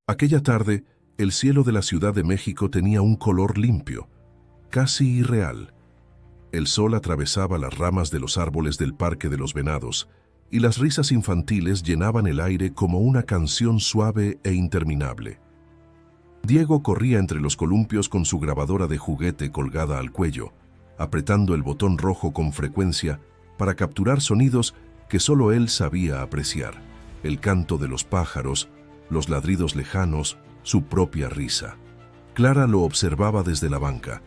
Aquella tarde, el cielo de la Ciudad de México tenía un color limpio, casi irreal. El sol atravesaba las ramas de los árboles del Parque de los Venados, y las risas infantiles llenaban el aire como una canción suave e interminable. Diego corría entre los columpios con su grabadora de juguete colgada al cuello, apretando el botón rojo con frecuencia para capturar sonidos que solo él sabía apreciar: el canto de los pájaros, los ladridos lejanos, su propia risa. Clara lo observaba desde la banca.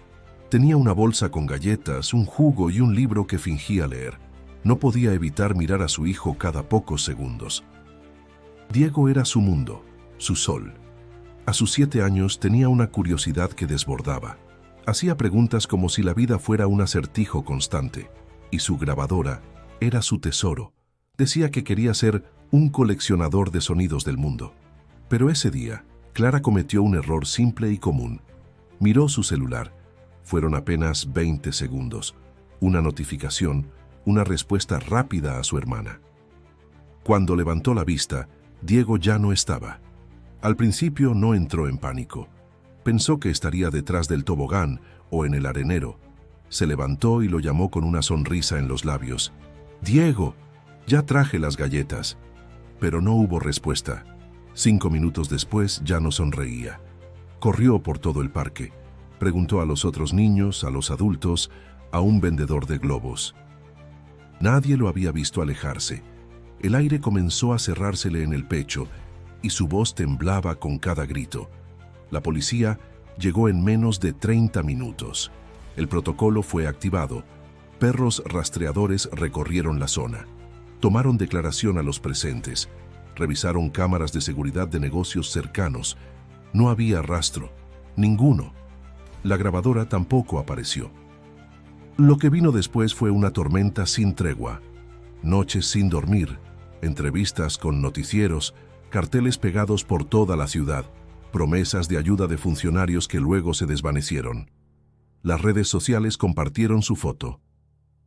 Tenía una bolsa con galletas, un jugo y un libro que fingía leer. No podía evitar mirar a su hijo cada pocos segundos. Diego era su mundo, su sol. A sus 7 años tenía una curiosidad que desbordaba. Hacía preguntas como si la vida fuera un acertijo constante, y su grabadora era su tesoro. Decía que quería ser un coleccionador de sonidos del mundo. Pero ese día, Clara cometió un error simple y común. Miró su celular. Fueron apenas 20 segundos. Una notificación, una respuesta rápida a su hermana. Cuando levantó la vista, Diego ya no estaba. Al principio no entró en pánico. Pensó que estaría detrás del tobogán o en el arenero. Se levantó y lo llamó con una sonrisa en los labios. «Diego, ya traje las galletas». Pero no hubo respuesta. 5 minutos después ya no sonreía. Corrió por todo el parque. Preguntó a los otros niños, a los adultos, a un vendedor de globos. Nadie lo había visto alejarse. El aire comenzó a cerrársele en el pecho y su voz temblaba con cada grito. La policía llegó en menos de 30 minutos. El protocolo fue activado. Perros rastreadores recorrieron la zona. Tomaron declaración a los presentes. Revisaron cámaras de seguridad de negocios cercanos. No había rastro, ninguno. La grabadora tampoco apareció. Lo que vino después fue una tormenta sin tregua. Noches sin dormir, entrevistas con noticieros, carteles pegados por toda la ciudad, promesas de ayuda de funcionarios que luego se desvanecieron. Las redes sociales compartieron su foto.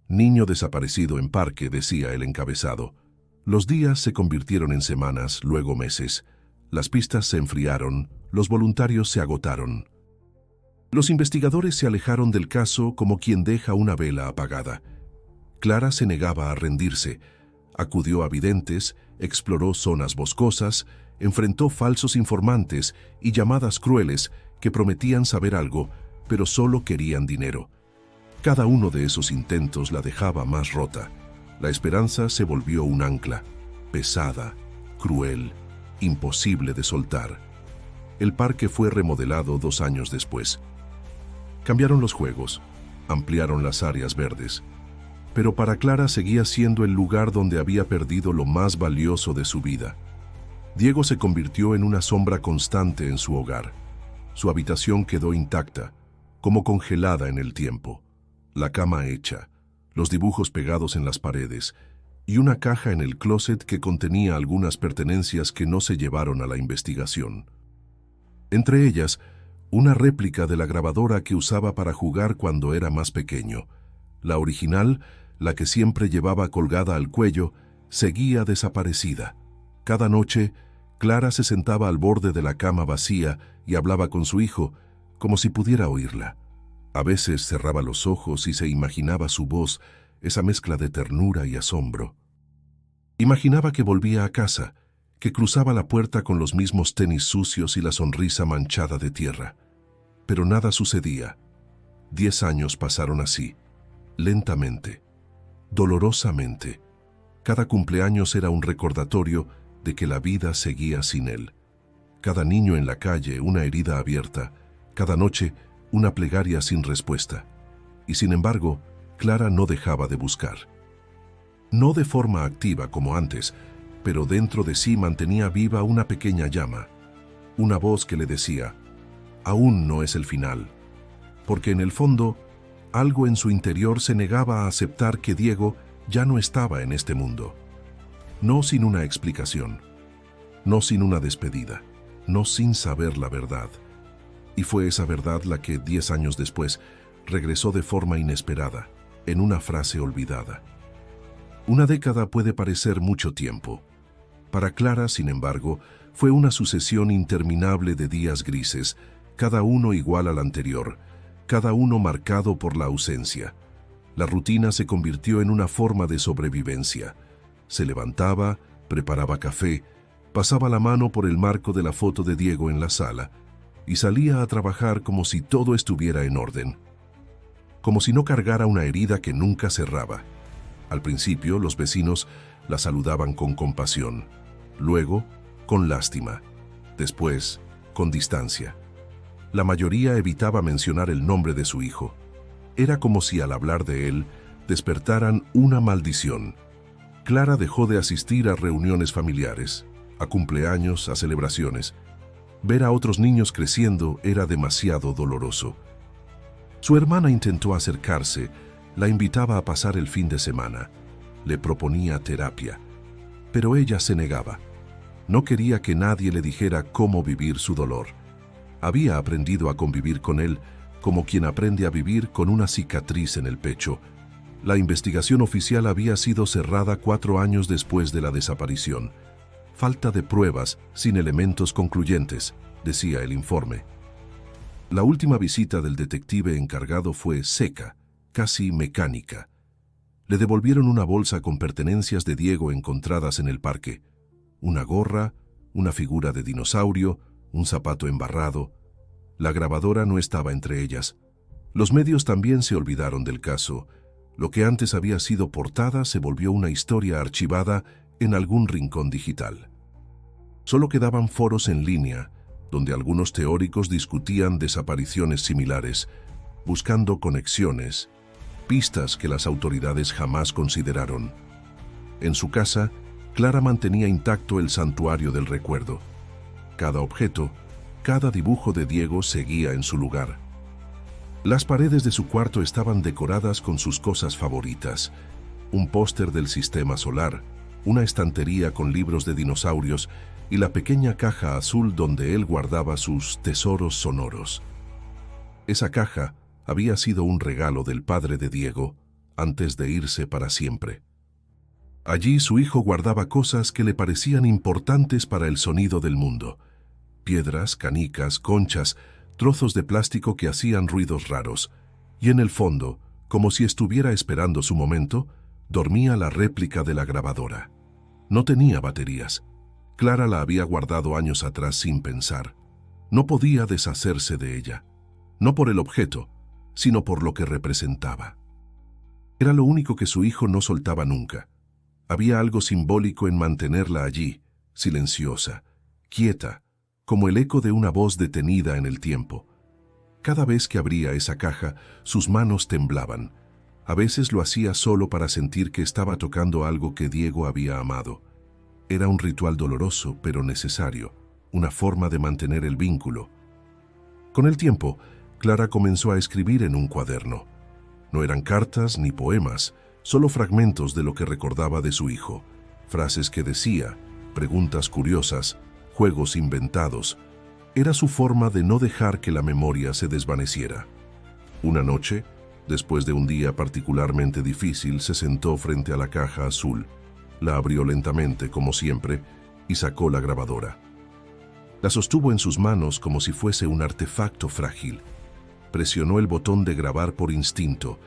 «Niño desaparecido en parque», decía el encabezado. Los días se convirtieron en semanas, luego meses. Las pistas se enfriaron, los voluntarios se agotaron. Los investigadores se alejaron del caso como quien deja una vela apagada. Clara se negaba a rendirse. Acudió a videntes, exploró zonas boscosas, enfrentó falsos informantes y llamadas crueles que prometían saber algo, pero solo querían dinero. Cada uno de esos intentos la dejaba más rota. La esperanza se volvió un ancla, pesada, cruel, imposible de soltar. El parque fue remodelado 2 años después. Cambiaron los juegos, ampliaron las áreas verdes. Pero para Clara seguía siendo el lugar donde había perdido lo más valioso de su vida. Diego se convirtió en una sombra constante en su hogar. Su habitación quedó intacta, como congelada en el tiempo. La cama hecha, los dibujos pegados en las paredes y una caja en el closet que contenía algunas pertenencias que no se llevaron a la investigación. Entre ellas, una réplica de la grabadora que usaba para jugar cuando era más pequeño. La original, la que siempre llevaba colgada al cuello, seguía desaparecida. Cada noche, Clara se sentaba al borde de la cama vacía y hablaba con su hijo, como si pudiera oírla. A veces cerraba los ojos y se imaginaba su voz, esa mezcla de ternura y asombro. Imaginaba que volvía a casa, que cruzaba la puerta con los mismos tenis sucios y la sonrisa manchada de tierra. Pero nada sucedía. 10 años pasaron así, lentamente, dolorosamente. Cada cumpleaños era un recordatorio de que la vida seguía sin él. Cada niño en la calle, una herida abierta. Cada noche, una plegaria sin respuesta. Y sin embargo, Clara no dejaba de buscar. No de forma activa como antes, pero dentro de sí mantenía viva una pequeña llama. Una voz que le decía: «Aún no es el final». Porque en el fondo, algo en su interior se negaba a aceptar que Diego ya no estaba en este mundo. No sin una explicación, no sin una despedida, no sin saber la verdad. Y fue esa verdad la que 10 años después regresó de forma inesperada, en una frase olvidada. Una década puede parecer mucho tiempo. Para Clara, sin embargo, fue una sucesión interminable de días grises, cada uno igual al anterior, cada uno marcado por la ausencia. La rutina se convirtió en una forma de sobrevivencia. Se levantaba, preparaba café, pasaba la mano por el marco de la foto de Diego en la sala y salía a trabajar como si todo estuviera en orden. Como si no cargara una herida que nunca cerraba. Al principio, los vecinos la saludaban con compasión, luego, con lástima, después, con distancia. La mayoría evitaba mencionar el nombre de su hijo. Era como si al hablar de él, despertaran una maldición. Clara dejó de asistir a reuniones familiares, a cumpleaños, a celebraciones. Ver a otros niños creciendo era demasiado doloroso. Su hermana intentó acercarse, la invitaba a pasar el fin de semana, le proponía terapia, pero ella se negaba. No quería que nadie le dijera cómo vivir su dolor. Había aprendido a convivir con él como quien aprende a vivir con una cicatriz en el pecho. La investigación oficial había sido cerrada 4 años después de la desaparición. Falta de pruebas, sin elementos concluyentes, decía el informe. La última visita del detective encargado fue seca, casi mecánica. Le devolvieron una bolsa con pertenencias de Diego encontradas en el parque. Una gorra, una figura de dinosaurio, un zapato embarrado. La grabadora no estaba entre ellas. Los medios también se olvidaron del caso. Lo que antes había sido portada se volvió una historia archivada en algún rincón digital. Solo quedaban foros en línea, donde algunos teóricos discutían desapariciones similares, buscando conexiones, pistas que las autoridades jamás consideraron. En su casa, Clara mantenía intacto el santuario del recuerdo. Cada objeto, cada dibujo de Diego seguía en su lugar. Las paredes de su cuarto estaban decoradas con sus cosas favoritas: un póster del sistema solar, una estantería con libros de dinosaurios y la pequeña caja azul donde él guardaba sus tesoros sonoros. Esa caja había sido un regalo del padre de Diego antes de irse para siempre. Allí su hijo guardaba cosas que le parecían importantes para el sonido del mundo: piedras, canicas, conchas, trozos de plástico que hacían ruidos raros. Y en el fondo, como si estuviera esperando su momento, dormía la réplica de la grabadora. No tenía baterías. Clara la había guardado años atrás sin pensar. No podía deshacerse de ella. No por el objeto, sino por lo que representaba. Era lo único que su hijo no soltaba nunca. Había algo simbólico en mantenerla allí, silenciosa, quieta, como el eco de una voz detenida en el tiempo. Cada vez que abría esa caja, sus manos temblaban. A veces lo hacía solo para sentir que estaba tocando algo que Diego había amado. Era un ritual doloroso, pero necesario, una forma de mantener el vínculo. Con el tiempo, Clara comenzó a escribir en un cuaderno. No eran cartas ni poemas, solo fragmentos de lo que recordaba de su hijo, frases que decía, preguntas curiosas, juegos inventados. Era su forma de no dejar que la memoria se desvaneciera. Una noche, después de un día particularmente difícil, se sentó frente a la caja azul. La abrió lentamente, como siempre, y sacó la grabadora. La sostuvo en sus manos como si fuese un artefacto frágil. Presionó el botón de grabar por instinto,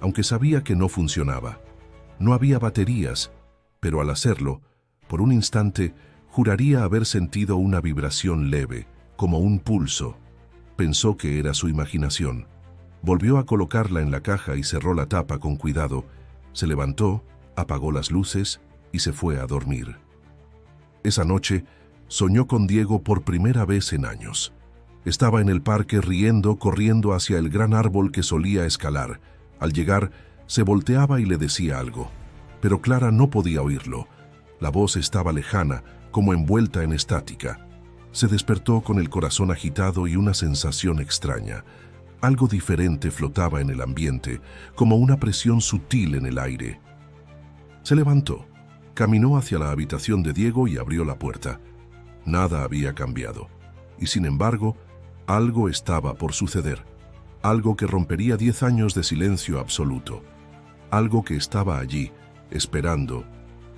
aunque sabía que no funcionaba. No había baterías, pero al hacerlo, por un instante, juraría haber sentido una vibración leve, como un pulso. Pensó que era su imaginación. Volvió a colocarla en la caja y cerró la tapa con cuidado. Se levantó, apagó las luces y se fue a dormir. Esa noche, soñó con Diego por primera vez en años. Estaba en el parque riendo, corriendo hacia el gran árbol que solía escalar. Al llegar, se volteaba y le decía algo, pero Clara no podía oírlo. La voz estaba lejana, como envuelta en estática. Se despertó con el corazón agitado y una sensación extraña. Algo diferente flotaba en el ambiente, como una presión sutil en el aire. Se levantó, caminó hacia la habitación de Diego y abrió la puerta. Nada había cambiado, y sin embargo, algo estaba por suceder. Algo que rompería 10 años de silencio absoluto. Algo que estaba allí, esperando,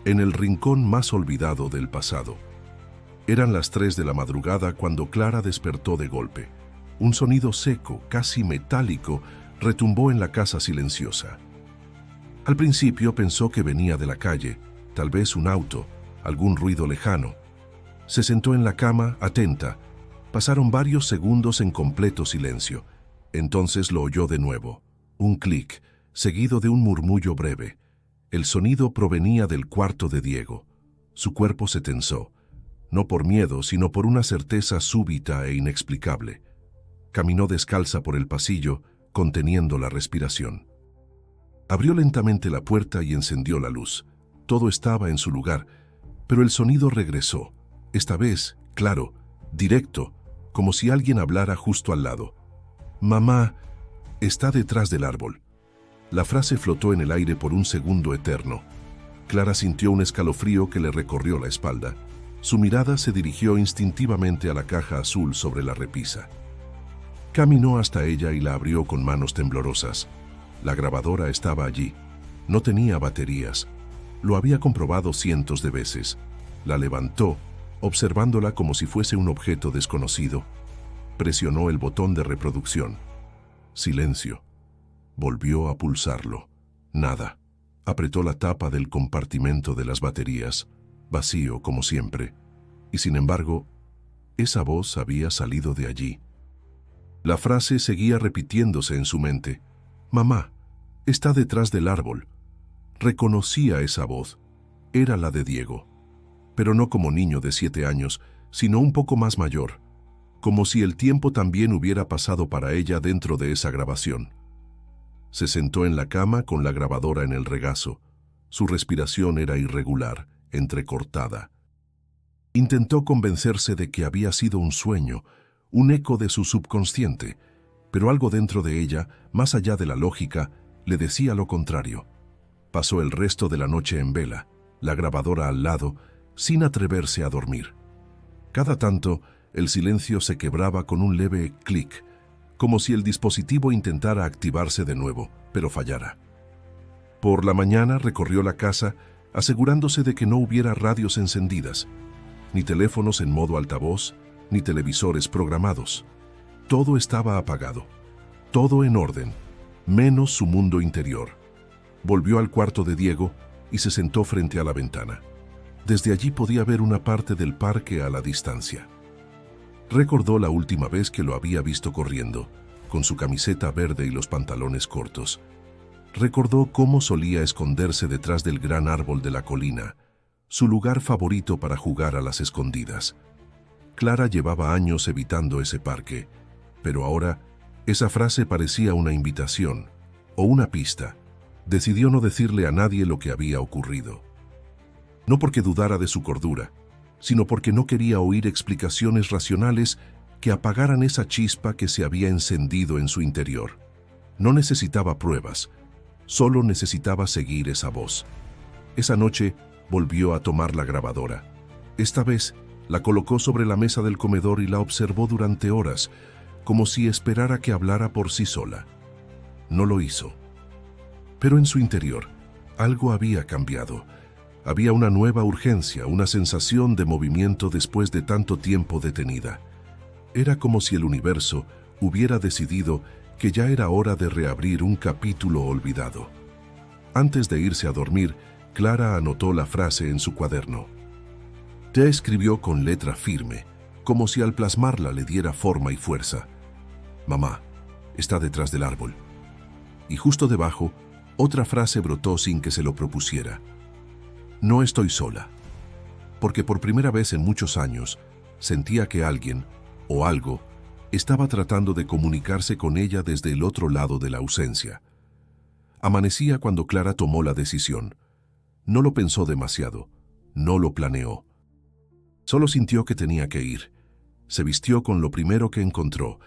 en el rincón más olvidado del pasado. Eran las 3 de la madrugada cuando Clara despertó de golpe. Un sonido seco, casi metálico, retumbó en la casa silenciosa. Al principio pensó que venía de la calle, tal vez un auto, algún ruido lejano. Se sentó en la cama, atenta. Pasaron varios segundos en completo silencio. Entonces lo oyó de nuevo. Un clic, seguido de un murmullo breve. El sonido provenía del cuarto de Diego. Su cuerpo se tensó, no por miedo, sino por una certeza súbita e inexplicable. Caminó descalza por el pasillo, conteniendo la respiración. Abrió lentamente la puerta y encendió la luz. Todo estaba en su lugar, pero el sonido regresó. Esta vez, claro, directo, como si alguien hablara justo al lado. «Mamá, está detrás del árbol». La frase flotó en el aire por un segundo eterno. Clara sintió un escalofrío que le recorrió la espalda. Su mirada se dirigió instintivamente a la caja azul sobre la repisa. Caminó hasta ella y la abrió con manos temblorosas. La grabadora estaba allí. No tenía baterías. Lo había comprobado cientos de veces. La levantó, observándola como si fuese un objeto desconocido. Presionó el botón de reproducción. Silencio. Volvió a pulsarlo. Nada. Apretó la tapa del compartimento de las baterías, vacío como siempre. Y sin embargo, esa voz había salido de allí. La frase seguía repitiéndose en su mente. «Mamá, está detrás del árbol». Reconocía esa voz. Era la de Diego. Pero no como niño de 7 años, sino un poco más mayor. Como si el tiempo también hubiera pasado para ella dentro de esa grabación. Se sentó en la cama con la grabadora en el regazo. Su respiración era irregular, entrecortada. Intentó convencerse de que había sido un sueño, un eco de su subconsciente, pero algo dentro de ella, más allá de la lógica, le decía lo contrario. Pasó el resto de la noche en vela, la grabadora al lado, sin atreverse a dormir. Cada tanto, el silencio se quebraba con un leve clic, como si el dispositivo intentara activarse de nuevo, pero fallara. Por la mañana recorrió la casa, asegurándose de que no hubiera radios encendidas, ni teléfonos en modo altavoz, ni televisores programados. Todo estaba apagado, todo en orden, menos su mundo interior. Volvió al cuarto de Diego y se sentó frente a la ventana. Desde allí podía ver una parte del parque a la distancia. Recordó la última vez que lo había visto corriendo, con su camiseta verde y los pantalones cortos. Recordó cómo solía esconderse detrás del gran árbol de la colina, su lugar favorito para jugar a las escondidas. Clara llevaba años evitando ese parque, pero ahora esa frase parecía una invitación o una pista. Decidió no decirle a nadie lo que había ocurrido. No porque dudara de su cordura, sino porque no quería oír explicaciones racionales que apagaran esa chispa que se había encendido en su interior. No necesitaba pruebas, solo necesitaba seguir esa voz. Esa noche volvió a tomar la grabadora. Esta vez la colocó sobre la mesa del comedor y la observó durante horas, como si esperara que hablara por sí sola. No lo hizo. Pero en su interior, algo había cambiado. Había una nueva urgencia, una sensación de movimiento después de tanto tiempo detenida. Era como si el universo hubiera decidido que ya era hora de reabrir un capítulo olvidado. Antes de irse a dormir, Clara anotó la frase en su cuaderno. Te escribió con letra firme, como si al plasmarla le diera forma y fuerza. Mamá, está detrás del árbol. Y justo debajo, otra frase brotó sin que se lo propusiera. No estoy sola, porque por primera vez en muchos años sentía que alguien, o algo, estaba tratando de comunicarse con ella desde el otro lado de la ausencia. Amanecía cuando Clara tomó la decisión. No lo pensó demasiado, no lo planeó. Solo sintió que tenía que ir. Se vistió con lo primero que encontró,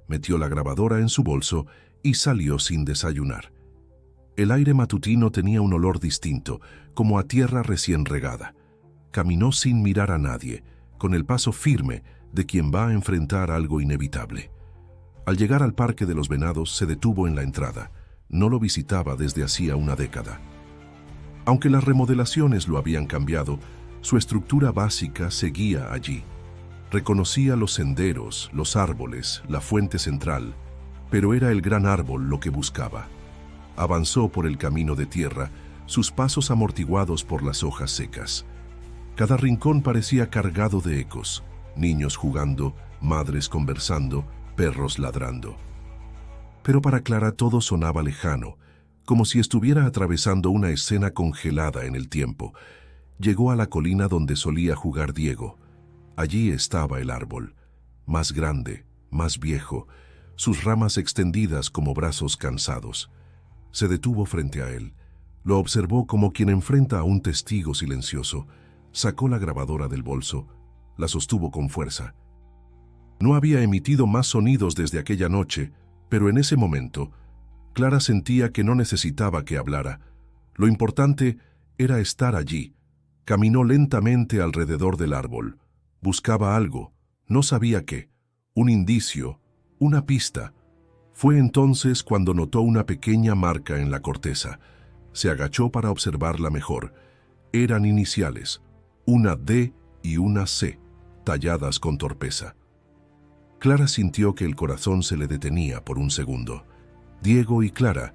metió la grabadora en su bolso y salió sin desayunar. El aire matutino tenía un olor distinto, como a tierra recién regada. Caminó sin mirar a nadie, con el paso firme de quien va a enfrentar algo inevitable. Al llegar al Parque de los Venados, se detuvo en la entrada. No lo visitaba desde hacía una década. Aunque las remodelaciones lo habían cambiado, su estructura básica seguía allí. Reconocía los senderos, los árboles, la fuente central, pero era el gran árbol lo que buscaba. Avanzó por el camino de tierra, sus pasos amortiguados por las hojas secas. Cada rincón parecía cargado de ecos, niños jugando, madres conversando, perros ladrando. Pero para Clara todo sonaba lejano, como si estuviera atravesando una escena congelada en el tiempo. Llegó a la colina donde solía jugar Diego. Allí estaba el árbol, más grande, más viejo, sus ramas extendidas como brazos cansados. Se detuvo frente a él. Lo observó como quien enfrenta a un testigo silencioso. Sacó la grabadora del bolso, la sostuvo con fuerza. No había emitido más sonidos desde aquella noche, pero en ese momento, Clara sentía que no necesitaba que hablara. Lo importante era estar allí. Caminó lentamente alrededor del árbol. Buscaba algo, no sabía qué, un indicio, una pista. Fue entonces cuando notó una pequeña marca en la corteza. Se agachó para observarla mejor. Eran iniciales, una D y una C, talladas con torpeza. Clara sintió que el corazón se le detenía por un segundo. Diego y Clara,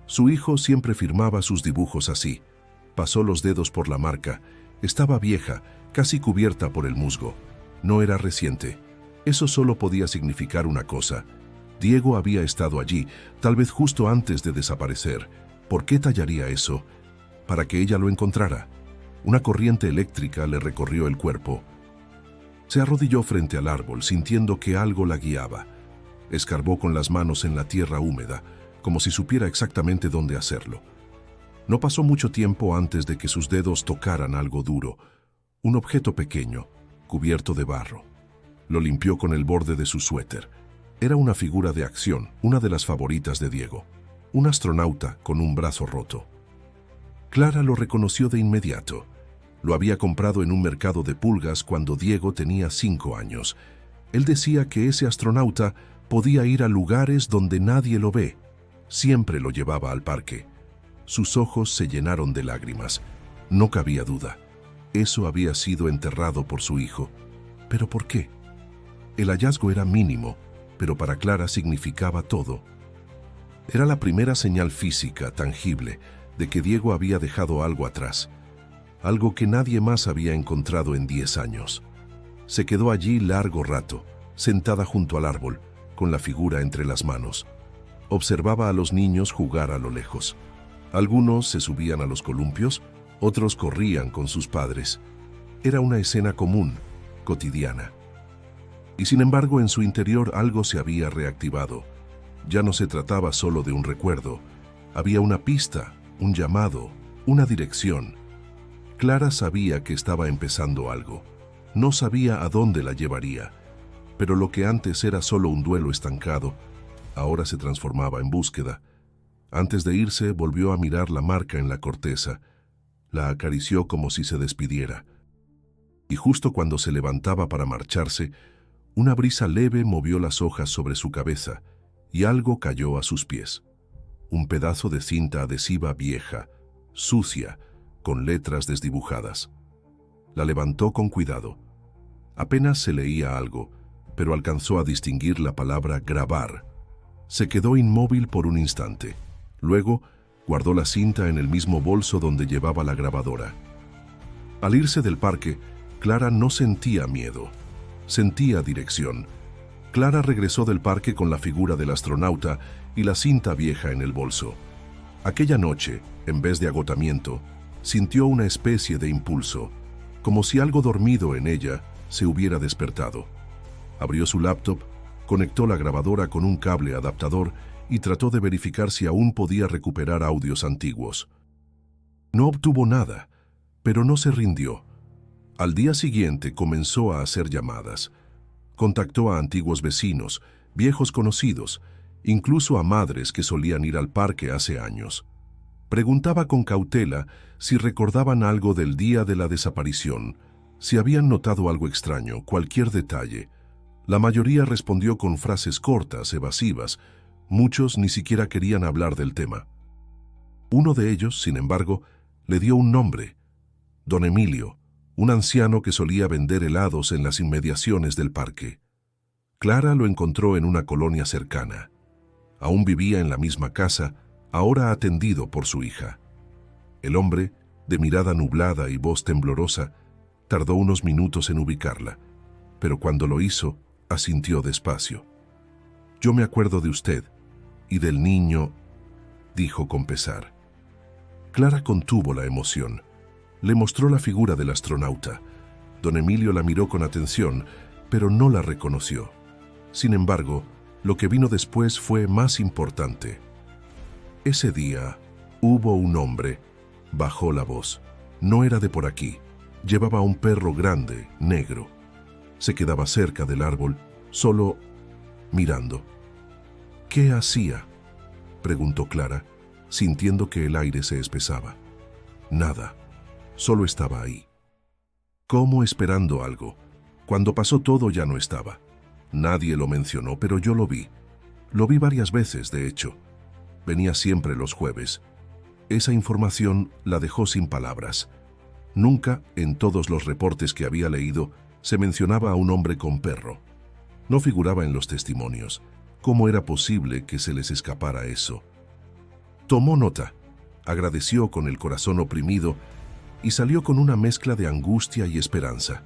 su hijo siempre firmaba sus dibujos así. Pasó los dedos por la marca. Estaba vieja, casi cubierta por el musgo. No era reciente. Eso solo podía significar una cosa. Diego había estado allí, tal vez justo antes de desaparecer. ¿Por qué tallaría eso? Para que ella lo encontrara. Una corriente eléctrica le recorrió el cuerpo. Se arrodilló frente al árbol, sintiendo que algo la guiaba. Escarbó con las manos en la tierra húmeda, como si supiera exactamente dónde hacerlo. No pasó mucho tiempo antes de que sus dedos tocaran algo duro, un objeto pequeño, cubierto de barro. Lo limpió con el borde de su suéter. Era una figura de acción, una de las favoritas de Diego. Un astronauta con un brazo roto. Clara lo reconoció de inmediato. Lo había comprado en un mercado de pulgas cuando Diego tenía 5 años. Él decía que ese astronauta podía ir a lugares donde nadie lo ve. Siempre lo llevaba al parque. Sus ojos se llenaron de lágrimas. No cabía duda. Eso había sido enterrado por su hijo. ¿Pero por qué? El hallazgo era mínimo, pero para Clara significaba todo. Era la primera señal física, tangible, de que Diego había dejado algo atrás. Algo que nadie más había encontrado en 10 años. Se quedó allí largo rato, sentada junto al árbol, con la figura entre las manos. Observaba a los niños jugar a lo lejos. Algunos se subían a los columpios, otros corrían con sus padres. Era una escena común, cotidiana. Y sin embargo, en su interior algo se había reactivado. Ya no se trataba solo de un recuerdo. Había una pista, un llamado, una dirección. Clara sabía que estaba empezando algo. No sabía a dónde la llevaría. Pero lo que antes era solo un duelo estancado, ahora se transformaba en búsqueda. Antes de irse, volvió a mirar la marca en la corteza. La acarició como si se despidiera. Y justo cuando se levantaba para marcharse, una brisa leve movió las hojas sobre su cabeza y algo cayó a sus pies. Un pedazo de cinta adhesiva vieja, sucia, con letras desdibujadas. La levantó con cuidado. Apenas se leía algo, pero alcanzó a distinguir la palabra grabar. Se quedó inmóvil por un instante. Luego, guardó la cinta en el mismo bolso donde llevaba la grabadora. Al irse del parque, Clara no sentía miedo. Sentía dirección. Clara regresó del parque con la figura del astronauta y la cinta vieja en el bolso. Aquella noche, en vez de agotamiento, sintió una especie de impulso, como si algo dormido en ella se hubiera despertado. Abrió su laptop, conectó la grabadora con un cable adaptador y trató de verificar si aún podía recuperar audios antiguos. No obtuvo nada, pero no se rindió. Al día siguiente comenzó a hacer llamadas. Contactó a antiguos vecinos, viejos conocidos, incluso a madres que solían ir al parque hace años. Preguntaba con cautela si recordaban algo del día de la desaparición, si habían notado algo extraño, cualquier detalle. La mayoría respondió con frases cortas, evasivas. Muchos ni siquiera querían hablar del tema. Uno de ellos, sin embargo, le dio un nombre: Don Emilio, un anciano que solía vender helados en las inmediaciones del parque. Clara lo encontró en una colonia cercana. Aún vivía en la misma casa, ahora atendido por su hija. El hombre, de mirada nublada y voz temblorosa, tardó unos minutos en ubicarla, pero cuando lo hizo, asintió despacio. «Yo me acuerdo de usted y del niño», dijo con pesar. Clara contuvo la emoción. Le mostró la figura del astronauta. Don Emilio la miró con atención, pero no la reconoció. Sin embargo, lo que vino después fue más importante. Ese día hubo un hombre. Bajó la voz. No era de por aquí. Llevaba un perro grande, negro. Se quedaba cerca del árbol, solo mirando. «¿Qué hacía?», preguntó Clara, sintiendo que el aire se espesaba. Nada. Solo estaba ahí. Como esperando algo. Cuando pasó todo ya no estaba. Nadie lo mencionó, pero yo lo vi. Lo vi varias veces, de hecho. Venía siempre los jueves. Esa información la dejó sin palabras. Nunca, en todos los reportes que había leído, se mencionaba a un hombre con perro. No figuraba en los testimonios. ¿Cómo era posible que se les escapara eso? Tomó nota, agradeció con el corazón oprimido y salió con una mezcla de angustia y esperanza.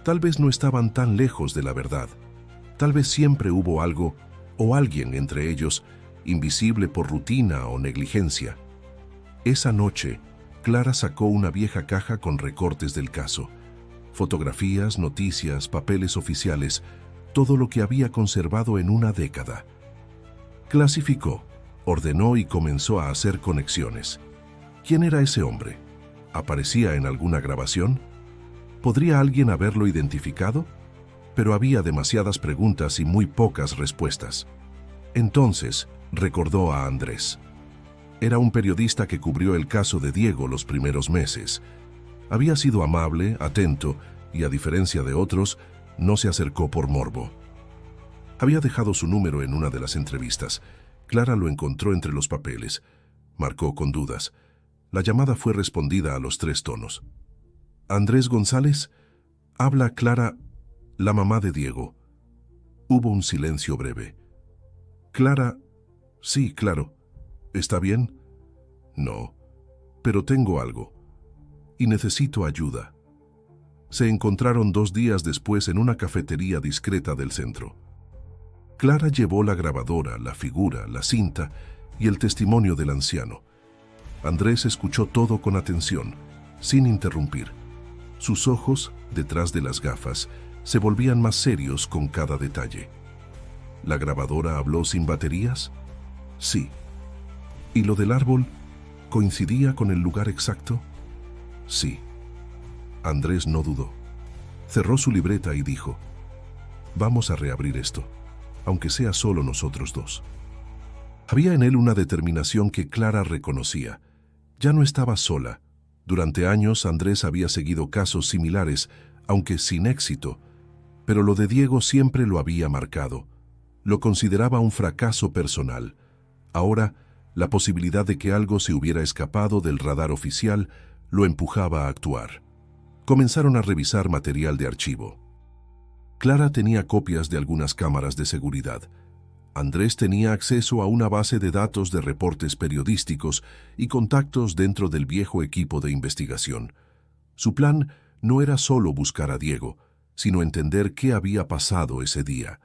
Tal vez no estaban tan lejos de la verdad. Tal vez siempre hubo algo o alguien entre ellos, invisible por rutina o negligencia. Esa noche, Clara sacó una vieja caja con recortes del caso. Fotografías, noticias, papeles oficiales, todo lo que había conservado en una década. Clasificó, ordenó y comenzó a hacer conexiones. ¿Quién era ese hombre? ¿Aparecía en alguna grabación? ¿Podría alguien haberlo identificado? Pero había demasiadas preguntas y muy pocas respuestas. Entonces, recordó a Andrés. Era un periodista que cubrió el caso de Diego los primeros meses. Había sido amable, atento y, a diferencia de otros, no se acercó por morbo. Había dejado su número en una de las entrevistas. Clara lo encontró entre los papeles. Marcó con dudas. La llamada fue respondida a los 3 tonos. «¿Andrés González?» «Habla Clara, la mamá de Diego». Hubo un silencio breve. «Clara...» «Sí, claro. ¿Está bien?» «No, pero tengo algo. Y necesito ayuda». Se encontraron 2 días después en una cafetería discreta del centro. Clara llevó la grabadora, la figura, la cinta y el testimonio del anciano. Andrés escuchó todo con atención, sin interrumpir. Sus ojos, detrás de las gafas, se volvían más serios con cada detalle. ¿La grabadora habló sin baterías? Sí. ¿Y lo del árbol coincidía con el lugar exacto? Sí. Andrés no dudó. Cerró su libreta y dijo: «Vamos a reabrir esto, aunque sea solo nosotros 2». Había en él una determinación que Clara reconocía. Ya no estaba sola. Durante años Andrés había seguido casos similares, aunque sin éxito, pero lo de Diego siempre lo había marcado. Lo consideraba un fracaso personal. Ahora, la posibilidad de que algo se hubiera escapado del radar oficial lo empujaba a actuar. Comenzaron a revisar material de archivo. Clara tenía copias de algunas cámaras de seguridad. Andrés tenía acceso a una base de datos de reportes periodísticos y contactos dentro del viejo equipo de investigación. Su plan no era solo buscar a Diego, sino entender qué había pasado ese día.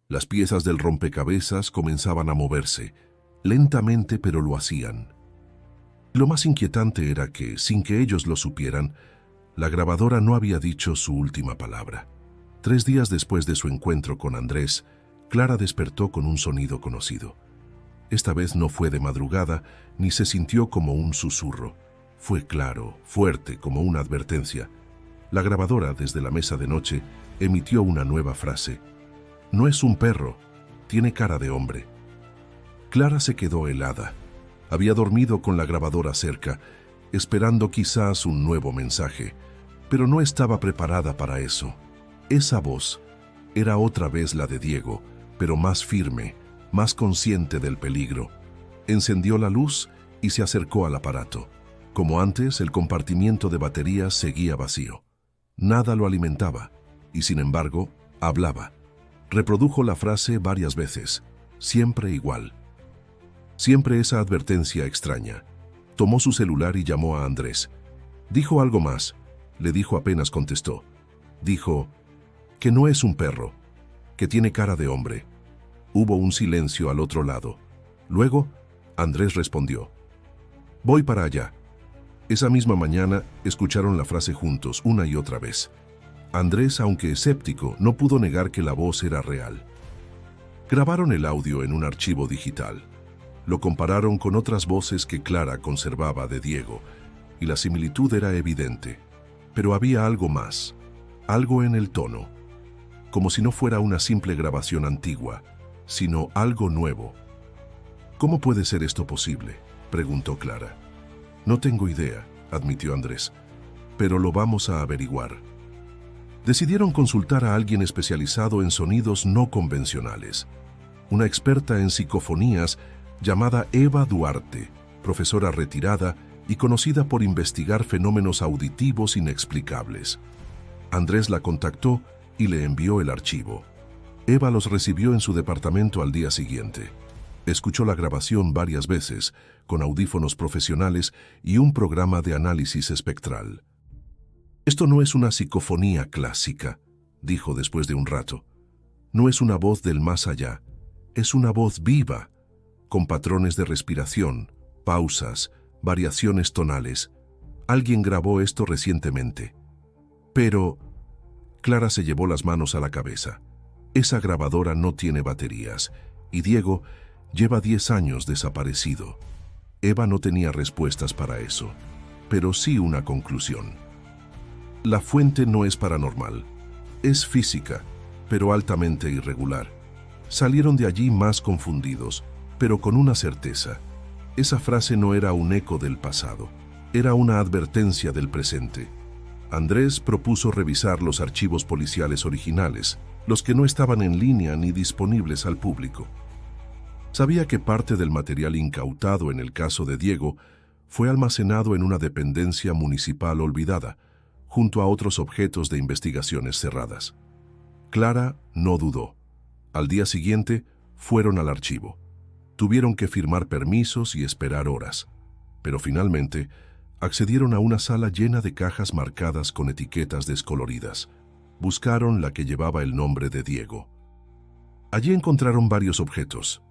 Las piezas del rompecabezas comenzaban a moverse, lentamente, pero lo hacían. Lo más inquietante era que, sin que ellos lo supieran, la grabadora no había dicho su última palabra. 3 días después de su encuentro con Andrés, Clara despertó con un sonido conocido. Esta vez no fue de madrugada, ni se sintió como un susurro. Fue claro, fuerte, como una advertencia. La grabadora, desde la mesa de noche, emitió una nueva frase. «No es un perro, tiene cara de hombre». Clara se quedó helada. Había dormido con la grabadora cerca, esperando quizás un nuevo mensaje, pero no estaba preparada para eso. Esa voz era otra vez la de Diego, pero más firme, más consciente del peligro. Encendió la luz y se acercó al aparato. Como antes, el compartimiento de baterías seguía vacío. Nada lo alimentaba, y sin embargo, hablaba. Reprodujo la frase varias veces, siempre igual. Siempre esa advertencia extraña. Tomó su celular y llamó a Andrés. Dijo algo más. Le dijo apenas contestó. Dijo que no es un perro, que tiene cara de hombre. Hubo un silencio al otro lado. Luego, Andrés respondió: voy para allá. Esa misma mañana escucharon la frase juntos una y otra vez. Andrés, aunque escéptico, no pudo negar que la voz era real. Grabaron el audio en un archivo digital. Lo compararon con otras voces que Clara conservaba de Diego, y la similitud era evidente. Pero había algo más, algo en el tono, como si no fuera una simple grabación antigua, sino algo nuevo. ¿Cómo puede ser esto posible?, preguntó Clara. No tengo idea, admitió Andrés, pero lo vamos a averiguar. Decidieron consultar a alguien especializado en sonidos no convencionales, una experta en psicofonías llamada Eva Duarte, profesora retirada y conocida por investigar fenómenos auditivos inexplicables. Andrés la contactó y le envió el archivo. Eva los recibió en su departamento al día siguiente. Escuchó la grabación varias veces, con audífonos profesionales y un programa de análisis espectral. Esto no es una psicofonía clásica, dijo después de un rato. No es una voz del más allá, es una voz viva, con patrones de respiración, pausas, variaciones tonales. Alguien grabó esto recientemente. Pero Clara se llevó las manos a la cabeza. Esa grabadora no tiene baterías, y Diego lleva 10 años desaparecido. Eva no tenía respuestas para eso, pero sí una conclusión. La fuente no es paranormal, es física, pero altamente irregular. Salieron de allí más confundidos, pero con una certeza. Esa frase no era un eco del pasado, era una advertencia del presente. Andrés propuso revisar los archivos policiales originales, los que no estaban en línea ni disponibles al público. Sabía que parte del material incautado en el caso de Diego fue almacenado en una dependencia municipal olvidada, junto a otros objetos de investigaciones cerradas. Clara no dudó. Al día siguiente, fueron al archivo. Tuvieron que firmar permisos y esperar horas, pero finalmente accedieron a una sala llena de cajas marcadas con etiquetas descoloridas. Buscaron la que llevaba el nombre de Diego. Allí encontraron varios objetos: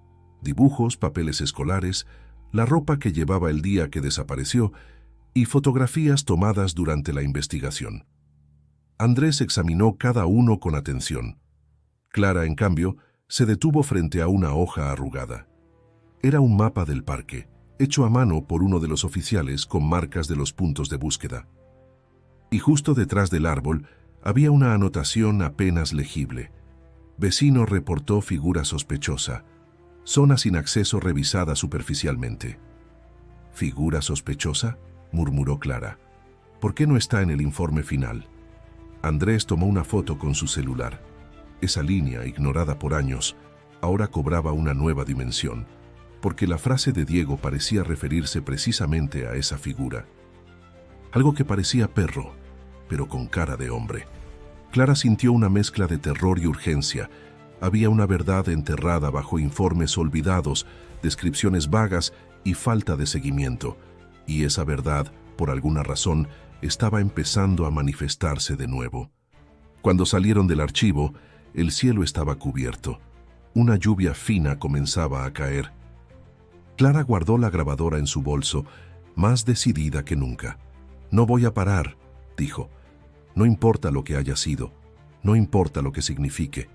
dibujos, papeles escolares, la ropa que llevaba el día que desapareció y fotografías tomadas durante la investigación. Andrés examinó cada uno con atención. Clara, en cambio, se detuvo frente a una hoja arrugada. Era un mapa del parque, hecho a mano por uno de los oficiales con marcas de los puntos de búsqueda. Y justo detrás del árbol había una anotación apenas legible. Vecino reportó figura sospechosa. Zona sin acceso revisada superficialmente. ¿Figura sospechosa?, murmuró Clara. ¿Por qué no está en el informe final? Andrés tomó una foto con su celular. Esa línea, ignorada por años, ahora cobraba una nueva dimensión, porque la frase de Diego parecía referirse precisamente a esa figura. Algo que parecía perro, pero con cara de hombre. Clara sintió una mezcla de terror y urgencia. Había una verdad enterrada bajo informes olvidados, descripciones vagas y falta de seguimiento. Y esa verdad, por alguna razón, estaba empezando a manifestarse de nuevo. Cuando salieron del archivo, el cielo estaba cubierto. Una lluvia fina comenzaba a caer. Clara guardó la grabadora en su bolso, más decidida que nunca. «No voy a parar», dijo. «No importa lo que haya sido, no importa lo que signifique.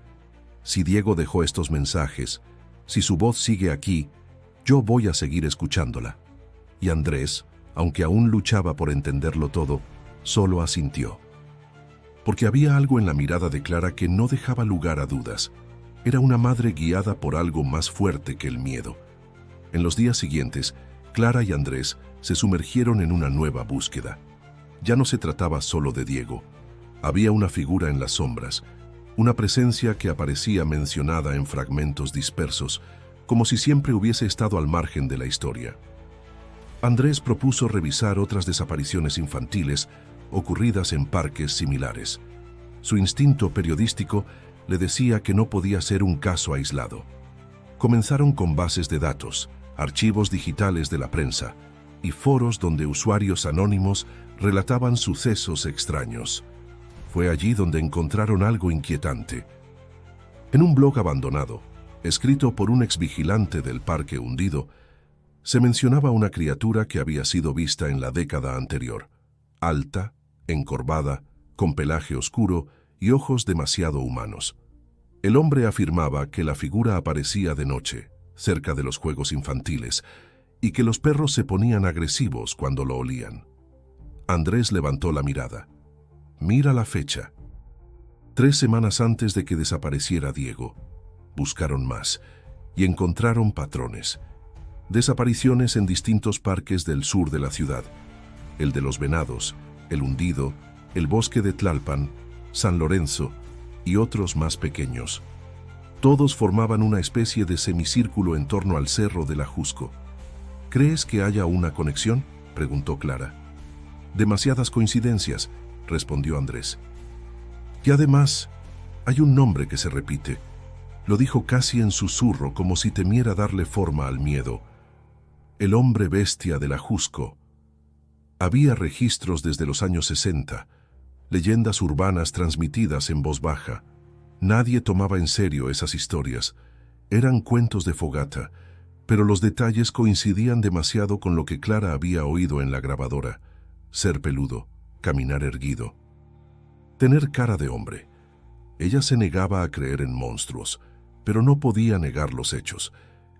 Si Diego dejó estos mensajes, si su voz sigue aquí, yo voy a seguir escuchándola». Y Andrés, aunque aún luchaba por entenderlo todo, solo asintió. Porque había algo en la mirada de Clara que no dejaba lugar a dudas. Era una madre guiada por algo más fuerte que el miedo. En los días siguientes, Clara y Andrés se sumergieron en una nueva búsqueda. Ya no se trataba solo de Diego. Había una figura en las sombras, una presencia que aparecía mencionada en fragmentos dispersos, como si siempre hubiese estado al margen de la historia. Andrés propuso revisar otras desapariciones infantiles, ocurridas en parques similares. Su instinto periodístico le decía que no podía ser un caso aislado. Comenzaron con bases de datos, archivos digitales de la prensa y foros donde usuarios anónimos relataban sucesos extraños. Fue allí donde encontraron algo inquietante. En un blog abandonado, escrito por un exvigilante del parque hundido, se mencionaba una criatura que había sido vista en la década anterior, alta, encorvada, con pelaje oscuro y ojos demasiado humanos. El hombre afirmaba que la figura aparecía de noche, cerca de los juegos infantiles, y que los perros se ponían agresivos cuando lo olían. Andrés levantó la mirada. Mira la fecha. 3 semanas antes de que desapareciera Diego. Buscaron más y encontraron patrones. Desapariciones en distintos parques del sur de la ciudad. El de los Venados, el Hundido, el bosque de Tlalpan, San Lorenzo y otros más pequeños. Todos formaban una especie de semicírculo en torno al cerro del Ajusco. ¿Crees que haya una conexión?, preguntó Clara. Demasiadas coincidencias, respondió Andrés. Y además, hay un nombre que se repite. Lo dijo casi en susurro, como si temiera darle forma al miedo. El hombre bestia del Ajusco. Había registros desde los años 60, leyendas urbanas transmitidas en voz baja. Nadie tomaba en serio esas historias. Eran cuentos de fogata, pero los detalles coincidían demasiado con lo que Clara había oído en la grabadora. Ser peludo, caminar erguido, tener cara de hombre. Ella se negaba a creer en monstruos, pero no podía negar los hechos.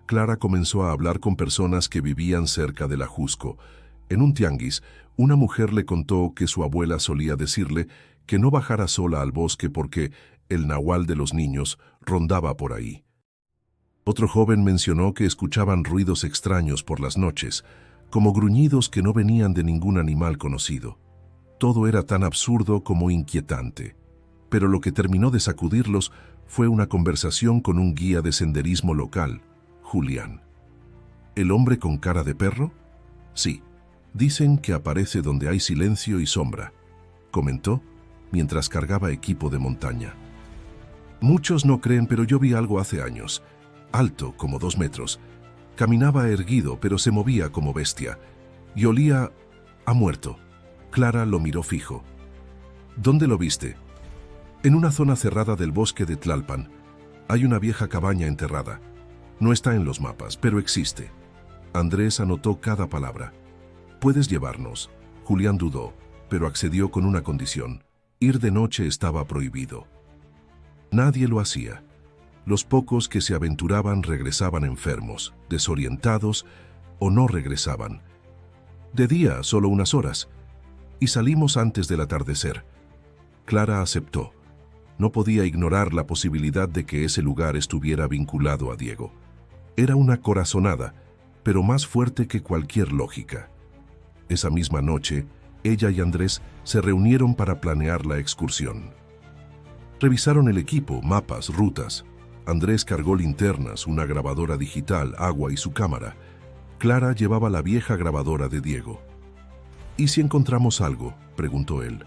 Clara comenzó a hablar con personas que vivían cerca del Ajusco. En un tianguis, una mujer le contó que su abuela solía decirle que no bajara sola al bosque porque el nahual de los niños rondaba por ahí. Otro joven mencionó que escuchaban ruidos extraños por las noches, como gruñidos que no venían de ningún animal conocido. Todo era tan absurdo como inquietante, pero lo que terminó de sacudirlos fue una conversación con un guía de senderismo local, Julián. ¿El hombre con cara de perro? Sí, dicen que aparece donde hay silencio y sombra, comentó mientras cargaba equipo de montaña. Muchos no creen, pero yo vi algo hace años, alto como 2 metros. Caminaba erguido, pero se movía como bestia, y olía a muerto. Clara lo miró fijo. ¿Dónde lo viste? En una zona cerrada del bosque de Tlalpan. Hay una vieja cabaña enterrada. No está en los mapas, pero existe. Andrés anotó cada palabra. Puedes llevarnos. Julián dudó, pero accedió con una condición. Ir de noche estaba prohibido. Nadie lo hacía. Los pocos que se aventuraban regresaban enfermos, desorientados o no regresaban. De día, solo unas horas, y salimos antes del atardecer. Clara aceptó. No podía ignorar la posibilidad de que ese lugar estuviera vinculado a Diego. Era una corazonada, pero más fuerte que cualquier lógica. Esa misma noche, ella y Andrés se reunieron para planear la excursión. Revisaron el equipo, mapas, rutas. Andrés cargó linternas, una grabadora digital, agua y su cámara. Clara llevaba la vieja grabadora de Diego. ¿Y si encontramos algo?, preguntó él.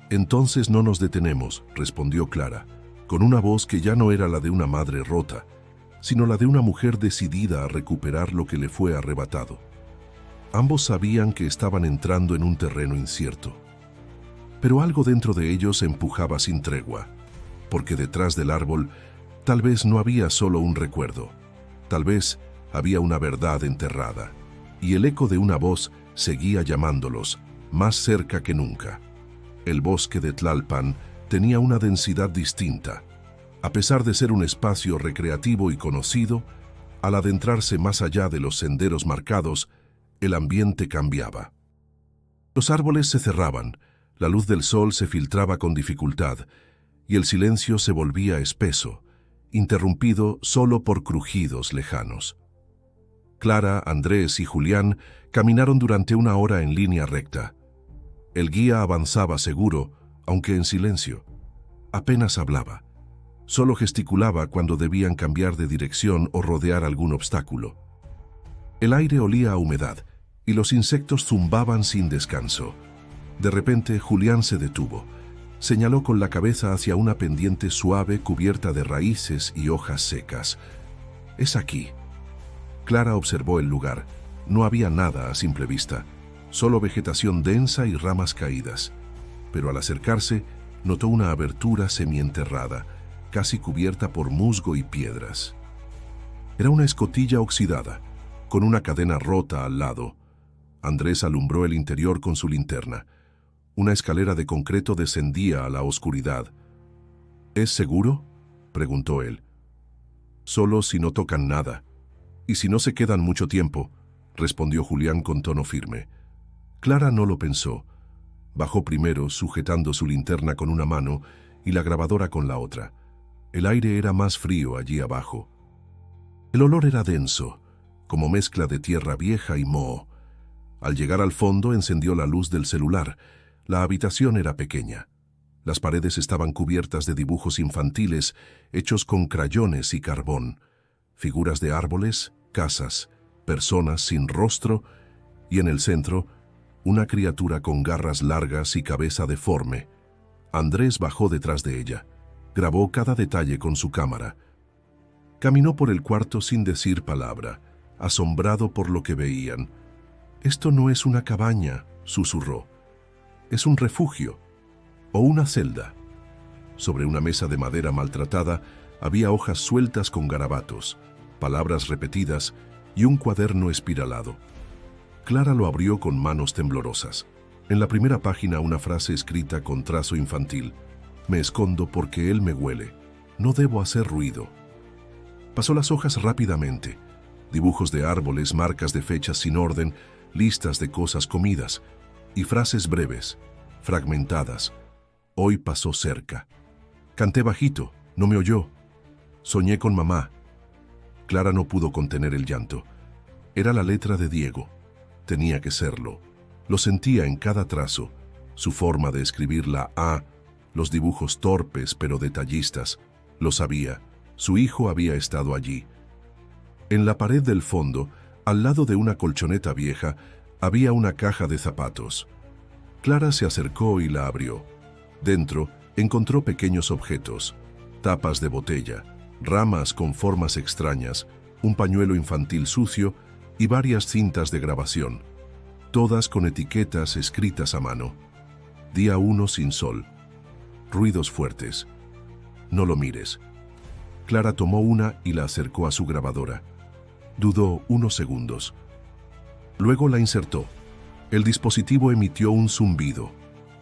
Entonces no nos detenemos, respondió Clara, con una voz que ya no era la de una madre rota, sino la de una mujer decidida a recuperar lo que le fue arrebatado. Ambos sabían que estaban entrando en un terreno incierto. Pero algo dentro de ellos empujaba sin tregua, porque detrás del árbol tal vez no había solo un recuerdo, tal vez había una verdad enterrada, y el eco de una voz seguía llamándolos, más cerca que nunca. El bosque de Tlalpan tenía una densidad distinta. A pesar de ser un espacio recreativo y conocido, al adentrarse más allá de los senderos marcados, el ambiente cambiaba. Los árboles se cerraban, la luz del sol se filtraba con dificultad, y el silencio se volvía espeso, interrumpido solo por crujidos lejanos. Clara, Andrés y Julián caminaron durante 1 hora en línea recta. El guía avanzaba seguro, aunque en silencio. Apenas hablaba. Solo gesticulaba cuando debían cambiar de dirección o rodear algún obstáculo. El aire olía a humedad y los insectos zumbaban sin descanso. De repente, Julián se detuvo. Señaló con la cabeza hacia una pendiente suave cubierta de raíces y hojas secas. «Es aquí». Clara observó el lugar. No había nada a simple vista, solo vegetación densa y ramas caídas. Pero al acercarse, notó una abertura semienterrada, casi cubierta por musgo y piedras. Era una escotilla oxidada, con una cadena rota al lado. Andrés alumbró el interior con su linterna. Una escalera de concreto descendía a la oscuridad. «¿Es seguro?», preguntó él. «Solo si no tocan nada. Y si no se quedan mucho tiempo», respondió Julián con tono firme. Clara no lo pensó. Bajó primero, sujetando su linterna con una mano y la grabadora con la otra. El aire era más frío allí abajo. El olor era denso, como mezcla de tierra vieja y moho. Al llegar al fondo, encendió la luz del celular. La habitación era pequeña. Las paredes estaban cubiertas de dibujos infantiles hechos con crayones y carbón. Figuras de árboles, casas, personas sin rostro y en el centro, una criatura con garras largas y cabeza deforme. Andrés bajó detrás de ella. Grabó cada detalle con su cámara. Caminó por el cuarto sin decir palabra, asombrado por lo que veían. «Esto no es una cabaña», susurró. «Es un refugio o una celda». Sobre una mesa de madera maltratada había hojas sueltas con garabatos, palabras repetidas y un cuaderno espiralado. Clara lo abrió con manos temblorosas. En la primera página una frase escrita con trazo infantil. «Me escondo porque él me huele. No debo hacer ruido». Pasó las hojas rápidamente. Dibujos de árboles, marcas de fechas sin orden, listas de cosas comidas y frases breves, fragmentadas. «Hoy pasó cerca». «Canté bajito, no me oyó». «Soñé con mamá». Clara no pudo contener el llanto. Era la letra de Diego. Tenía que serlo. Lo sentía en cada trazo. Su forma de escribir la A, los dibujos torpes pero detallistas. Lo sabía. Su hijo había estado allí. En la pared del fondo, al lado de una colchoneta vieja, había una caja de zapatos. Clara se acercó y la abrió. Dentro encontró pequeños objetos, tapas de botella, ramas con formas extrañas, un pañuelo infantil sucio y varias cintas de grabación, todas con etiquetas escritas a mano. Día 1 sin sol. Ruidos fuertes. No lo mires. Clara tomó una y la acercó a su grabadora. Dudó unos segundos. Luego la insertó. El dispositivo emitió un zumbido.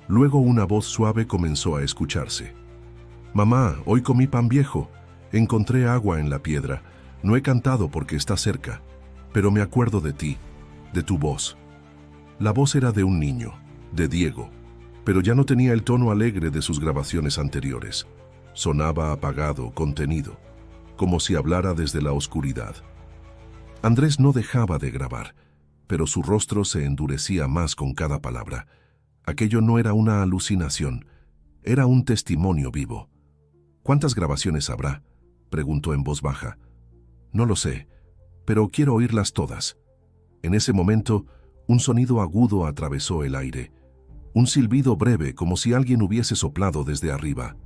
Luego una voz suave comenzó a escucharse. «Mamá, hoy comí pan viejo. Encontré agua en la piedra. No he cantado porque está cerca, pero me acuerdo de ti, de tu voz». La voz era de un niño, de Diego, pero ya no tenía el tono alegre de sus grabaciones anteriores. Sonaba apagado, contenido, como si hablara desde la oscuridad. Andrés no dejaba de grabar, pero su rostro se endurecía más con cada palabra. Aquello no era una alucinación, era un testimonio vivo. «¿Cuántas grabaciones habrá?», preguntó en voz baja. «No lo sé, pero quiero oírlas todas». En ese momento, un sonido agudo atravesó el aire. Un silbido breve, como si alguien hubiese soplado desde arriba.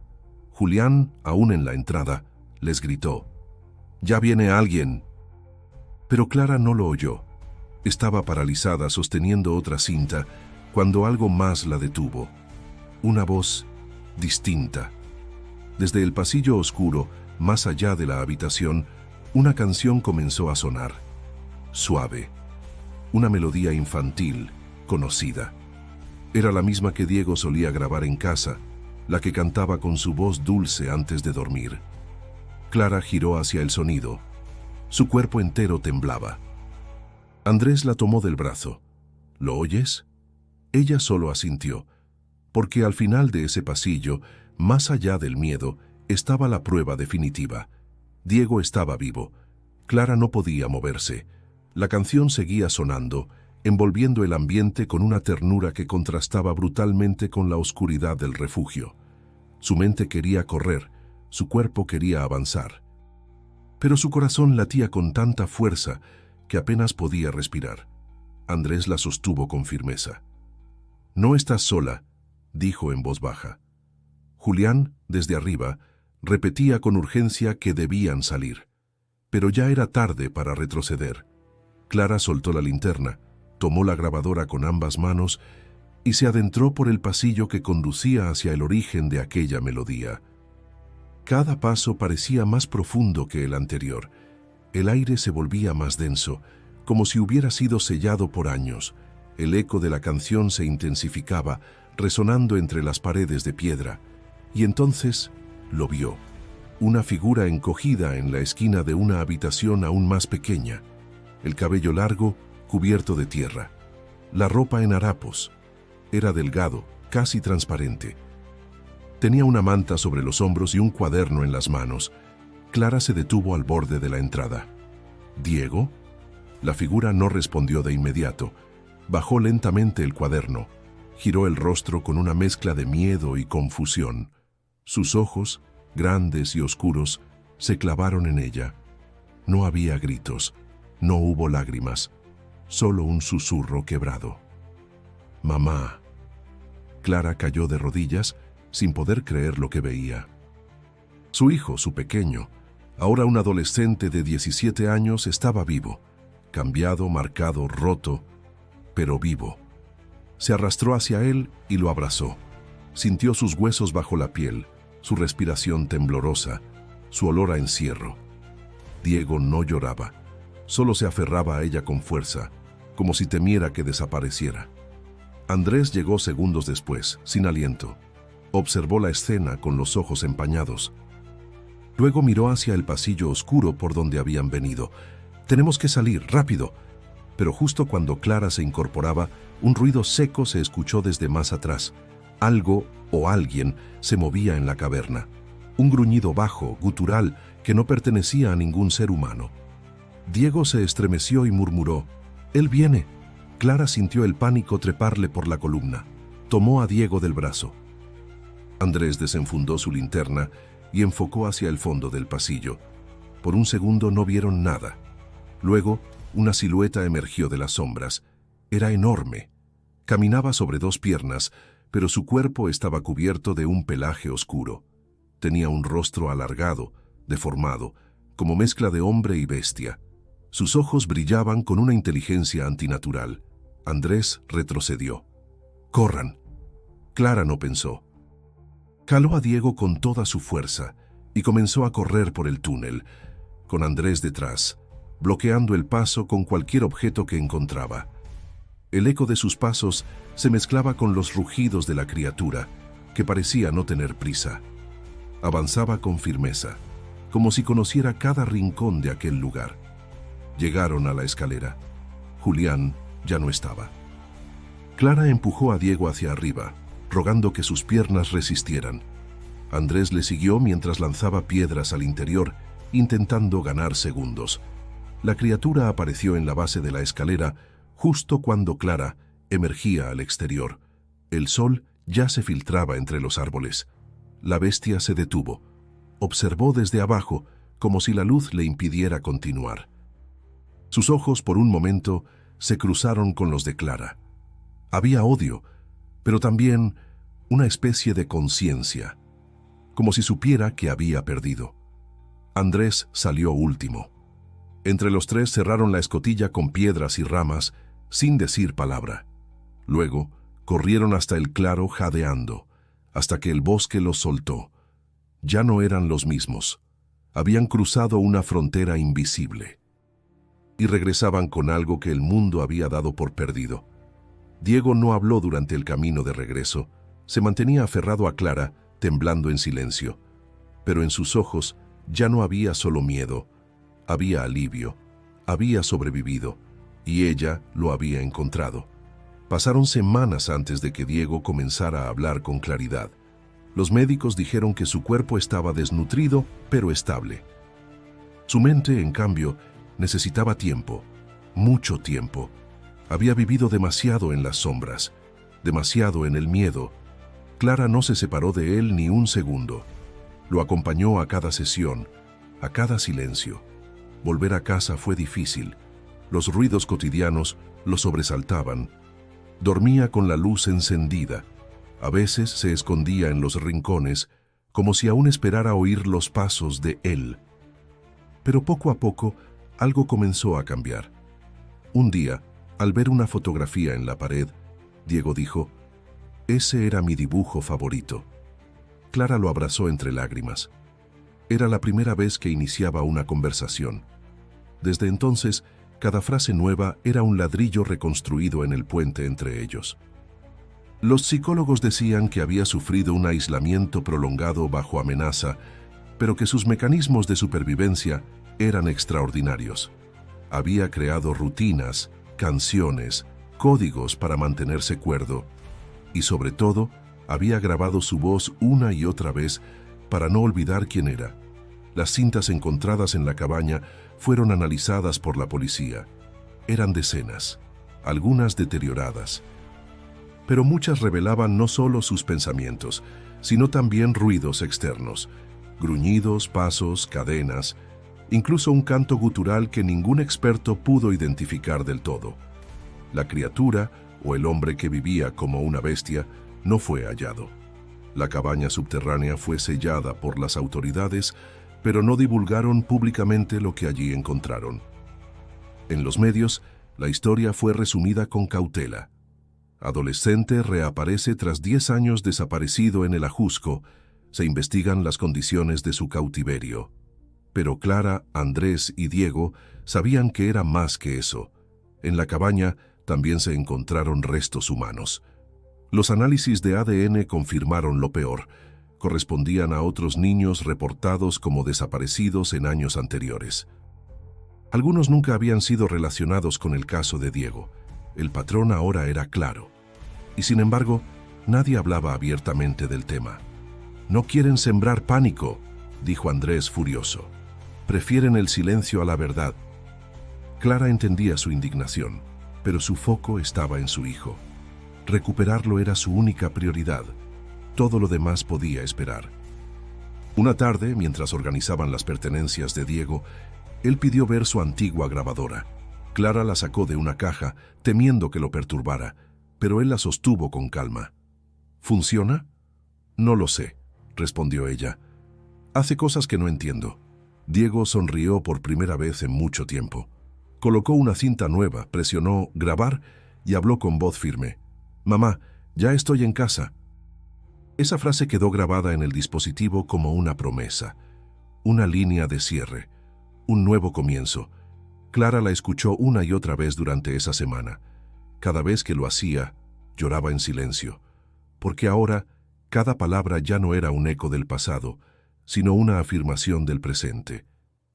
Julián, aún en la entrada, les gritó: «¡Ya viene alguien!». Pero Clara no lo oyó. Estaba paralizada sosteniendo otra cinta cuando algo más la detuvo. Una voz distinta. Desde el pasillo oscuro, más allá de la habitación, una canción comenzó a sonar. Suave. Una melodía infantil, conocida. Era la misma que Diego solía grabar en casa, la que cantaba con su voz dulce antes de dormir. Clara giró hacia el sonido. Su cuerpo entero temblaba. Andrés la tomó del brazo. «¿Lo oyes?». Ella solo asintió, porque al final de ese pasillo, más allá del miedo, estaba la prueba definitiva. Diego estaba vivo. Clara no podía moverse. La canción seguía sonando, envolviendo el ambiente con una ternura que contrastaba brutalmente con la oscuridad del refugio. Su mente quería correr, su cuerpo quería avanzar. Pero su corazón latía con tanta fuerza que apenas podía respirar. Andrés la sostuvo con firmeza. «No estás sola», dijo en voz baja. Julián, desde arriba, repetía con urgencia que debían salir. Pero ya era tarde para retroceder. Clara soltó la linterna, tomó la grabadora con ambas manos y se adentró por el pasillo que conducía hacia el origen de aquella melodía. Cada paso parecía más profundo que el anterior. El aire se volvía más denso, como si hubiera sido sellado por años. El eco de la canción se intensificaba, resonando entre las paredes de piedra. Y entonces lo vio. Una figura encogida en la esquina de una habitación aún más pequeña. El cabello largo, cubierto de tierra. La ropa en harapos. Era delgado, casi transparente. Tenía una manta sobre los hombros y un cuaderno en las manos. Clara se detuvo al borde de la entrada. ¿Diego? La figura no respondió de inmediato. Bajó lentamente el cuaderno. Giró el rostro con una mezcla de miedo y confusión. Sus ojos, grandes y oscuros, se clavaron en ella. No había gritos, no hubo lágrimas, solo un susurro quebrado. «Mamá». Clara cayó de rodillas, sin poder creer lo que veía. Su hijo, su pequeño, ahora un adolescente de 17 años, estaba vivo, cambiado, marcado, roto, pero vivo. Se arrastró hacia él y lo abrazó. Sintió sus huesos bajo la piel, su respiración temblorosa, su olor a encierro. Diego no lloraba, solo se aferraba a ella con fuerza, como si temiera que desapareciera. Andrés llegó segundos después, sin aliento. Observó la escena con los ojos empañados. Luego miró hacia el pasillo oscuro por donde habían venido. «Tenemos que salir, rápido». Pero justo cuando Clara se incorporaba, un ruido seco se escuchó desde más atrás. Algo o alguien se movía en la caverna. Un gruñido bajo, gutural, que no pertenecía a ningún ser humano. Diego se estremeció y murmuró: «Él viene». Clara sintió el pánico treparle por la columna. Tomó a Diego del brazo. Andrés desenfundó su linterna y enfocó hacia el fondo del pasillo. Por un segundo no vieron nada. Luego, una silueta emergió de las sombras. Era enorme. Caminaba sobre dos piernas, pero su cuerpo estaba cubierto de un pelaje oscuro. Tenía un rostro alargado, deformado, como mezcla de hombre y bestia. Sus ojos brillaban con una inteligencia antinatural. Andrés retrocedió. «¡Corran!». Clara no pensó. Caló a Diego con toda su fuerza y comenzó a correr por el túnel, con Andrés detrás, bloqueando el paso con cualquier objeto que encontraba. El eco de sus pasos se mezclaba con los rugidos de la criatura, que parecía no tener prisa. Avanzaba con firmeza, como si conociera cada rincón de aquel lugar. Llegaron a la escalera. Julián ya no estaba. Clara empujó a Diego hacia arriba, rogando que sus piernas resistieran. Andrés le siguió mientras lanzaba piedras al interior, intentando ganar segundos. La criatura apareció en la base de la escalera justo cuando Clara emergía al exterior. El sol ya se filtraba entre los árboles. La bestia se detuvo. Observó desde abajo, como si la luz le impidiera continuar. Sus ojos, por un momento, se cruzaron con los de Clara. Había odio, pero también una especie de conciencia, como si supiera que había perdido. Andrés salió último. Entre los tres cerraron la escotilla con piedras y ramas, sin decir palabra. Luego, corrieron hasta el claro jadeando, hasta que el bosque los soltó. Ya no eran los mismos. Habían cruzado una frontera invisible. Y regresaban con algo que el mundo había dado por perdido. Diego no habló durante el camino de regreso. Se mantenía aferrado a Clara, temblando en silencio. Pero en sus ojos ya no había solo miedo. Había alivio. Había sobrevivido. Y ella lo había encontrado. Pasaron semanas antes de que Diego comenzara a hablar con claridad. Los médicos dijeron que su cuerpo estaba desnutrido, pero estable. Su mente, en cambio, necesitaba tiempo, mucho tiempo. Había vivido demasiado en las sombras, demasiado en el miedo. Clara no se separó de él ni un segundo. Lo acompañó a cada sesión, a cada silencio. Volver a casa fue difícil. Los ruidos cotidianos lo sobresaltaban. Dormía con la luz encendida. A veces se escondía en los rincones, como si aún esperara oír los pasos de él. Pero poco a poco, algo comenzó a cambiar. Un día, al ver una fotografía en la pared, Diego dijo: «Ese era mi dibujo favorito». Clara lo abrazó entre lágrimas. Era la primera vez que iniciaba una conversación. Desde entonces, cada frase nueva era un ladrillo reconstruido en el puente entre ellos. Los psicólogos decían que había sufrido un aislamiento prolongado bajo amenaza, pero que sus mecanismos de supervivencia eran extraordinarios. Había creado rutinas, canciones, códigos para mantenerse cuerdo y, sobre todo, había grabado su voz una y otra vez para no olvidar quién era. Las cintas encontradas en la cabaña fueron analizadas por la policía. Eran decenas, algunas deterioradas. Pero muchas revelaban no solo sus pensamientos, sino también ruidos externos, gruñidos, pasos, cadenas, incluso un canto gutural que ningún experto pudo identificar del todo. La criatura, o el hombre que vivía como una bestia, no fue hallado. La cabaña subterránea fue sellada por las autoridades, pero no divulgaron públicamente lo que allí encontraron. En los medios, la historia fue resumida con cautela. Adolescente reaparece tras 10 años desaparecido en el Ajusco. Se investigan las condiciones de su cautiverio. Pero Clara, Andrés y Diego sabían que era más que eso. En la cabaña también se encontraron restos humanos. Los análisis de ADN confirmaron lo peor. Correspondían a otros niños reportados como desaparecidos en años anteriores. Algunos nunca habían sido relacionados con el caso de Diego. El patrón ahora era claro. Y sin embargo, nadie hablaba abiertamente del tema. «No quieren sembrar pánico», dijo Andrés furioso. «Prefieren el silencio a la verdad». Clara entendía su indignación, pero su foco estaba en su hijo. Recuperarlo era su única prioridad. Todo lo demás podía esperar. Una tarde, mientras organizaban las pertenencias de Diego, él pidió ver su antigua grabadora. Clara la sacó de una caja, temiendo que lo perturbara, pero él la sostuvo con calma. «¿Funciona?» «No lo sé», respondió ella. «Hace cosas que no entiendo». Diego sonrió por primera vez en mucho tiempo. Colocó una cinta nueva, presionó «grabar» y habló con voz firme. «Mamá, ya estoy en casa». Esa frase quedó grabada en el dispositivo como una promesa, una línea de cierre, un nuevo comienzo. Clara la escuchó una y otra vez durante esa semana. Cada vez que lo hacía, lloraba en silencio, porque ahora cada palabra ya no era un eco del pasado, sino una afirmación del presente.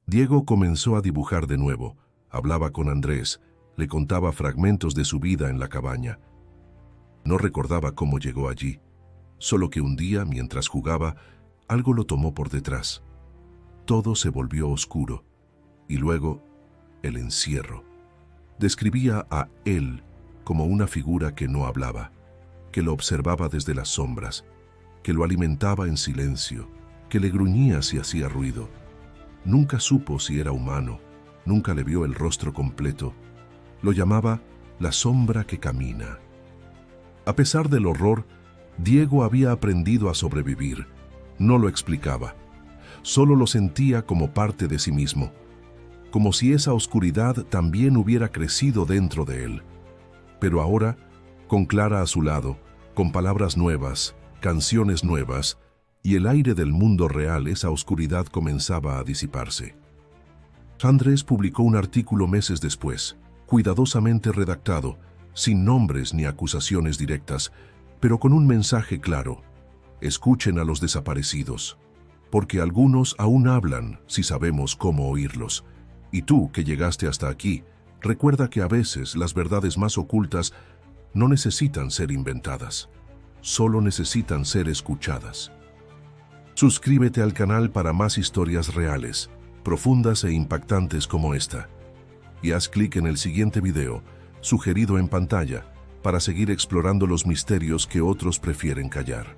Diego comenzó a dibujar de nuevo, hablaba con Andrés, le contaba fragmentos de su vida en la cabaña. No recordaba cómo llegó allí, solo que un día, mientras jugaba, algo lo tomó por detrás. Todo se volvió oscuro, y luego el encierro. Describía a él como una figura que no hablaba, que lo observaba desde las sombras, que lo alimentaba en silencio, que le gruñía si hacía ruido. Nunca supo si era humano, nunca le vio el rostro completo. Lo llamaba la sombra que camina. A pesar del horror, Diego había aprendido a sobrevivir. No lo explicaba. Solo lo sentía como parte de sí mismo, como si esa oscuridad también hubiera crecido dentro de él. Pero ahora, con Clara a su lado, con palabras nuevas, canciones nuevas, y el aire del mundo real, esa oscuridad comenzaba a disiparse. Andrés publicó un artículo meses después, cuidadosamente redactado, sin nombres ni acusaciones directas, pero con un mensaje claro: escuchen a los desaparecidos, porque algunos aún hablan si sabemos cómo oírlos. Y tú, que llegaste hasta aquí, recuerda que a veces las verdades más ocultas no necesitan ser inventadas, solo necesitan ser escuchadas. Suscríbete al canal para más historias reales, profundas e impactantes como esta. Y haz clic en el siguiente video, sugerido en pantalla, para seguir explorando los misterios que otros prefieren callar.